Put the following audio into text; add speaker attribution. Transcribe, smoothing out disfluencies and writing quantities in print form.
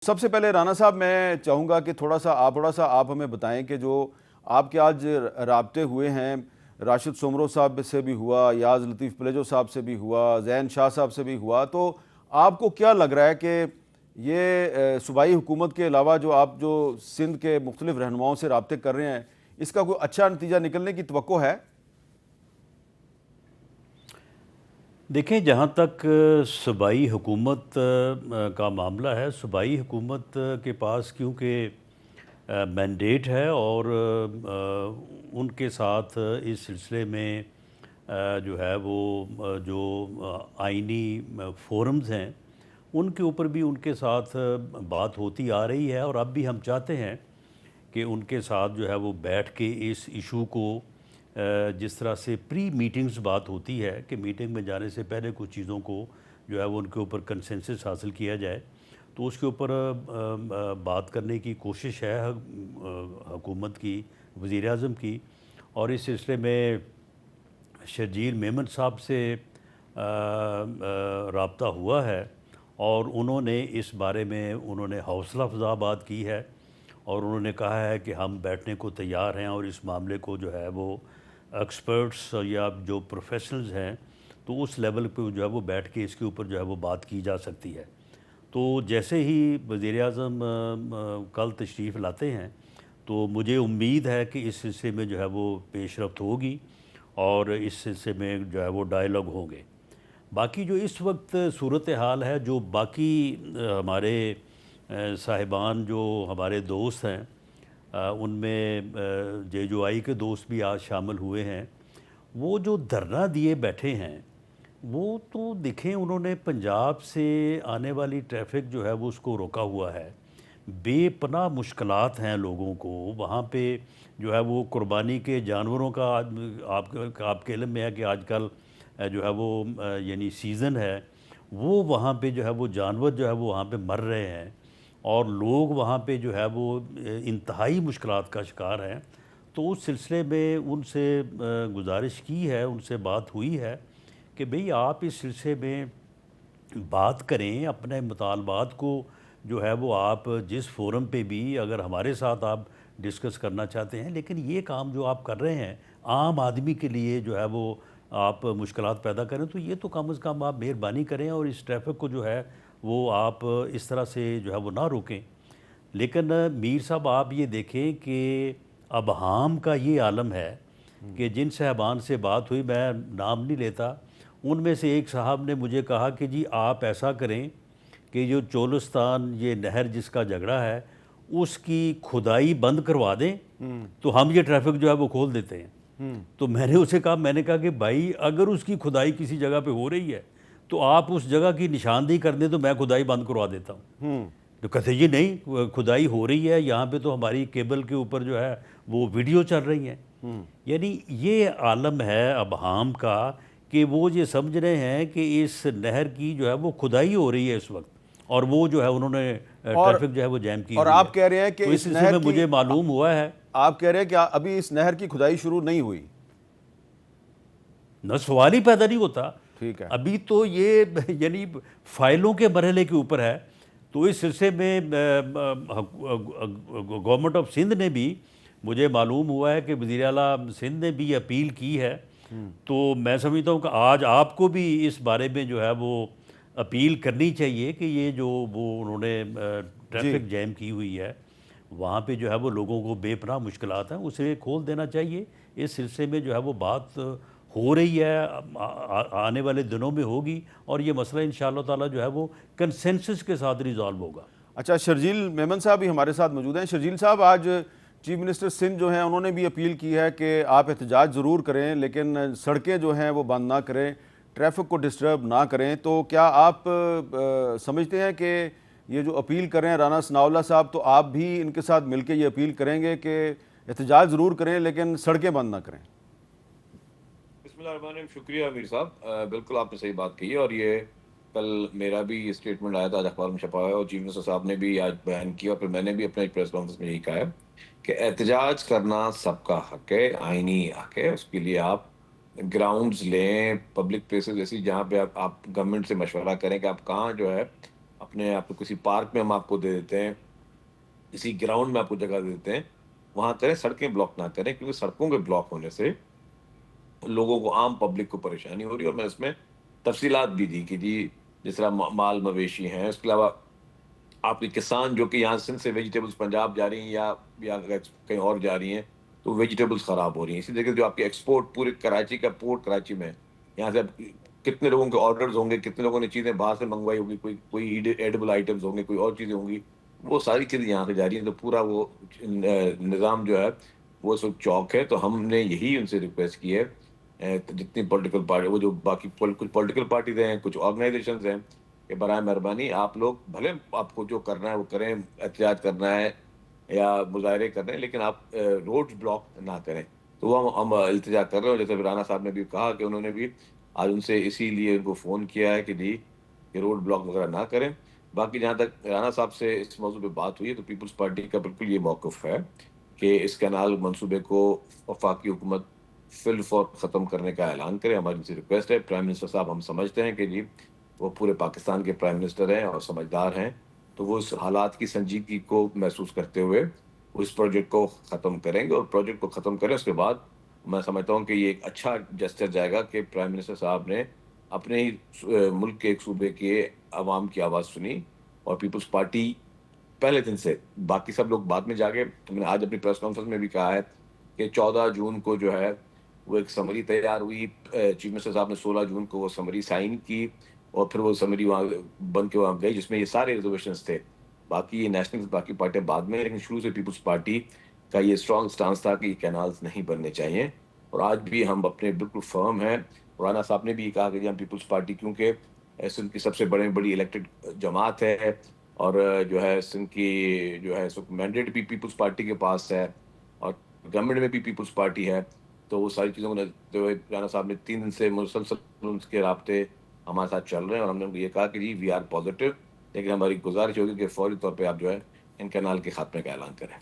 Speaker 1: سب سے پہلے رانا صاحب میں چاہوں گا کہ تھوڑا سا آپ ہمیں بتائیں کہ جو آپ کے آج رابطے ہوئے ہیں، راشد سومرو صاحب سے بھی ہوا، یاز لطیف پلیجو صاحب سے بھی ہوا، زین شاہ صاحب سے بھی ہوا، تو آپ کو کیا لگ رہا ہے کہ یہ صوبائی حکومت کے علاوہ جو سندھ کے مختلف رہنماؤں سے رابطے کر رہے ہیں، اس کا کوئی اچھا نتیجہ نکلنے کی توقع ہے؟
Speaker 2: دیکھیں، جہاں تک صوبائی حکومت کا معاملہ ہے، صوبائی حکومت کے پاس کیونکہ مینڈیٹ ہے اور ان کے ساتھ اس سلسلے میں جو ہے وہ جو آئینی فورمز ہیں ان کے اوپر بھی ان کے ساتھ بات ہوتی آ رہی ہے، اور اب بھی ہم چاہتے ہیں کہ ان کے ساتھ جو ہے وہ بیٹھ کے اس ایشو کو جس طرح سے پری میٹنگز بات ہوتی ہے کہ میٹنگ میں جانے سے پہلے کچھ چیزوں کو جو ہے وہ ان کے اوپر کنسنسس حاصل کیا جائے، تو اس کے اوپر بات کرنے کی کوشش ہے حکومت کی، وزیر اعظم کی. اور اس سلسلے میں شرجیل میمن صاحب سے رابطہ ہوا ہے، اور انہوں نے اس بارے میں انہوں نے حوصلہ افزا بات کی ہے، اور انہوں نے کہا ہے کہ ہم بیٹھنے کو تیار ہیں، اور اس معاملے کو جو ہے وہ ایکسپرٹس یا جو پروفیشنلز ہیں تو اس لیول پہ جو ہے وہ بیٹھ کے اس کے اوپر جو ہے وہ بات کی جا سکتی ہے. تو جیسے ہی وزیر اعظم کل تشریف لاتے ہیں تو مجھے امید ہے کہ اس سلسلے میں جو ہے وہ پیش رفت ہوگی اور اس سلسلے میں جو ہے وہ ڈائیلاگ ہوں گے. باقی جو اس وقت صورتحال ہے، جو باقی ہمارے صاحبان جو ہمارے دوست ہیں، ان میں جے جو آئی کے دوست بھی آج شامل ہوئے ہیں، وہ جو دھرنا دیے بیٹھے ہیں وہ تو دیکھیں انہوں نے پنجاب سے آنے والی ٹریفک جو ہے وہ اس کو روکا ہوا ہے. بے پناہ مشکلات ہیں لوگوں کو وہاں پہ، جو ہے وہ قربانی کے جانوروں کا آپ کے علم میں ہے کہ آج کل جو ہے وہ یعنی سیزن ہے، وہ وہاں پہ جو ہے وہ جانور جو ہے وہ وہاں پہ مر رہے ہیں، اور لوگ وہاں پہ جو ہے وہ انتہائی مشکلات کا شکار ہیں. تو اس سلسلے میں ان سے گزارش کی ہے، ان سے بات ہوئی ہے کہ بھئی آپ اس سلسلے میں بات کریں، اپنے مطالبات کو جو ہے وہ آپ جس فورم پہ بھی اگر ہمارے ساتھ آپ ڈسکس کرنا چاہتے ہیں، لیکن یہ کام جو آپ کر رہے ہیں عام آدمی کے لیے جو ہے وہ آپ مشکلات پیدا کریں، تو یہ تو کم از کم آپ مہربانی کریں اور اس ٹریفک کو جو ہے وہ آپ اس طرح سے جو ہے وہ نہ روکیں. لیکن میر صاحب آپ یہ دیکھیں کہ ابہام کا یہ عالم ہے کہ جن صاحبان سے بات ہوئی، میں نام نہیں لیتا، ان میں سے ایک صاحب نے مجھے کہا کہ جی آپ ایسا کریں کہ جو چولستان یہ نہر جس کا جھگڑا ہے اس کی کھدائی بند کروا دیں تو ہم یہ ٹریفک جو ہے وہ کھول دیتے ہیں. تو میں نے اسے کہا، میں نے کہا کہ بھائی اگر اس کی کھدائی کسی جگہ پہ ہو رہی ہے تو آپ اس جگہ کی نشاندہی کر دیں تو میں کھدائی بند کروا دیتا ہوں. تو کہتے جی نہیں، کھدائی ہو رہی ہے یہاں پہ، تو ہماری کیبل کے اوپر جو ہے وہ ویڈیو چل رہی ہیں. یعنی یہ عالم ہے ابہام کا کہ وہ یہ سمجھ رہے ہیں کہ اس نہر کی جو ہے وہ کھدائی ہو رہی ہے اس وقت، اور وہ جو ہے انہوں نے ٹریفک جو ہے وہ جیم کی
Speaker 1: اور
Speaker 2: ہوئی ہے.
Speaker 1: آپ کہہ رہے ہیں کہ
Speaker 2: تو اس
Speaker 1: اس
Speaker 2: سلسلے
Speaker 1: نہر
Speaker 2: میں
Speaker 1: کی
Speaker 2: مجھے معلوم ہوا ہے،
Speaker 1: آپ کہہ رہے ہیں کہ ابھی اس نہر کی کھدائی شروع نہیں ہوئی؟
Speaker 2: نہ سوال ہی پیدا نہیں ہوتا.
Speaker 1: ٹھیک ہے.
Speaker 2: ابھی تو یہ یعنی فائلوں کے مرحلے کے اوپر ہے. تو اس سلسلے میں گورنمنٹ آف سندھ نے بھی، مجھے معلوم ہوا ہے کہ وزیر اعلیٰ سندھ نے بھی اپیل کی ہے. تو میں سمجھتا ہوں کہ آج آپ کو بھی اس بارے میں جو ہے وہ اپیل کرنی چاہیے کہ یہ جو وہ انہوں نے ٹریفک جیم کی ہوئی ہے وہاں پہ جو ہے وہ لوگوں کو بے پناہ مشکلات ہیں، اسے کھول دینا چاہیے. اس سلسلے میں جو ہے وہ بات ہو رہی ہے، آنے والے دنوں میں ہوگی، اور یہ مسئلہ انشاءاللہ تعالی جو ہے وہ کنسنسس کے ساتھ ریزالو ہوگا.
Speaker 1: اچھا، شرجیل میمن صاحب بھی ہمارے ساتھ موجود ہیں. شرجیل صاحب، آج چیف منسٹر سندھ جو ہیں انہوں نے بھی اپیل کی ہے کہ آپ احتجاج ضرور کریں لیکن سڑکیں جو ہیں وہ بند نہ کریں، ٹریفک کو ڈسٹرب نہ کریں. تو کیا آپ سمجھتے ہیں کہ یہ جو اپیل کر رہے ہیں رانا ثناءاللہ صاحب، تو آپ بھی ان کے ساتھ مل کے یہ اپیل کریں گے کہ احتجاج ضرور کریں لیکن سڑکیں بند نہ کریں؟
Speaker 3: بسم اللہ الرحمن الرحیم. شکریہ امیر صاحب، بالکل آپ نے صحیح بات کی ہے، اور یہ کل میرا بھی اسٹیٹمنٹ آیا تھا، آج اخبار میں چھپا ہوا ہے، اور چیف منسٹر صاحب نے بھی آج بیان کیا، اور پھر میں نے بھی اپنے پریس کانفرنس میں یہی کہا ہے کہ احتجاج کرنا سب کا حق ہے، آئینی حق ہے. اس کے لیے آپ گراؤنڈز لیں، پبلک پلیسز ایسی جہاں پہ آپ گورنمنٹ سے مشورہ کریں کہ آپ کہاں جو ہے اپنے آپ کو کسی پارک میں ہم آپ کو دے دیتے ہیں, کسی گراؤنڈ میں آپ کو جگہ دے دیتے ہیں, وہاں کریں, سڑکیں بلاک نہ کریں, کیونکہ سڑکوں کے بلاک ہونے سے لوگوں کو, عام پبلک کو پریشانی ہو رہی ہے. اور میں اس میں تفصیلات بھی دی کہ جی جس طرح مال مویشی ہیں, اس کے علاوہ آپ کے کسان جو کہ یہاں سندھ سے ویجیٹیبلس پنجاب جا رہی ہیں یا کہیں اور جا رہی ہیں, تو ویجیٹیبلس خراب ہو رہی ہیں. اسی طریقے جو آپ کے ایکسپورٹ, پورے کراچی کا پورٹ کراچی میں, یہاں سے کتنے لوگوں کے آرڈرز ہوں گے, کتنے لوگوں نے چیزیں باہر سے منگوائی ہوگی, کوئی ایڈیبل آئٹمز ہوں گے, کوئی اور چیزیں ہوں گی, وہ ساری چیزیں یہاں سے جا رہی ہیں. تو پورا وہ نظام جو ہے وہ سب چوک ہے. تو ہم نے یہی ان سے ریکویسٹ کی ہے, جتنی پولیٹیکل پارٹی, وہ جو باقی کچھ پولیٹیکل پارٹیز ہیں, کچھ آرگنائزیشنز ہیں, کہ برائے مہربانی آپ لوگ بھلے آپ کو جو کرنا ہے وہ کریں, احتجاج کرنا ہے یا مظاہرے کرنے ہیں, لیکن آپ روڈ بلاک نہ کریں. تو وہ ہم التجا کر رہے ہیں. جیسے رانا صاحب نے بھی کہا کہ انہوں نے بھی آج ان سے اسی لیے ان کو فون کیا ہے کہ جی یہ روڈ بلاک وغیرہ نہ کریں. باقی جہاں تک رانا صاحب سے اس موضوع پہ بات ہوئی ہے, تو پیپلز پارٹی کا بالکل یہ موقف ہے کہ اس کینال منصوبے کو وفاقی حکومت فی الفور ختم کرنے کا اعلان کرے. ہماری ان سے ریکویسٹ ہے. پرائم منسٹر صاحب, ہم سمجھتے ہیں کہ جی وہ پورے پاکستان کے پرائم منسٹر ہیں اور سمجھدار ہیں, تو وہ اس حالات کی سنجیدگی کو محسوس کرتے ہوئے اس پروجیکٹ کو ختم کریں گے. اور پروجیکٹ کو ختم کریں اس کے بعد میں سمجھتا ہوں کہ یہ ایک اچھا جسچر جائے گا کہ پرائم منسٹر صاحب نے اپنے ہی ملک کے ایک صوبے کے عوام کی آواز سنی. اور پیپلز پارٹی پہلے دن سے, باقی سب لوگ بعد میں جا کے, میں نے آج اپنی پریس کانفرنس میں بھی کہا ہے کہ 14 جون کو جو ہے وہ ایک سمری تیار ہوئی. چیف منسٹر صاحب نے 16 جون کو وہ سمری سائن کی, اور پھر وہ سمری وہاں بن کے وہاں گئی, جس میں یہ سارے ریزرویشنز تھے. باقی یہ نیشنل, باقی پارٹیاں بعد میں, لیکن شروع سے پیپلز پارٹی کا یہ اسٹرانگ سٹانس تھا کہ یہ کینالز نہیں بننے چاہیے. اور آج بھی ہم اپنے بالکل فرم ہیں. رانا صاحب نے بھی کہا کہ ہم پیپلز پارٹی, کیونکہ سندھ کی سب سے بڑی الیکٹڈ جماعت ہے, اور جو ہے سندھ کی جو ہے مینڈیٹ بھی پیپلز پارٹی کے پاس ہے, اور گورنمنٹ میں بھی پیپلز پارٹی ہے. تو وہ ساری چیزوں کو جو ہے رانا صاحب نے 3 دن سے مسلسل ان کے رابطے ہمارے ساتھ چل رہے ہیں, اور ہم نے ان کو یہ کہا کہ جی وی آر پازیٹیو, لیکن ہماری گزارش ہوگی کہ فوری طور پہ آپ جو ہے ان کینال کے خاتمے کا اعلان کریں.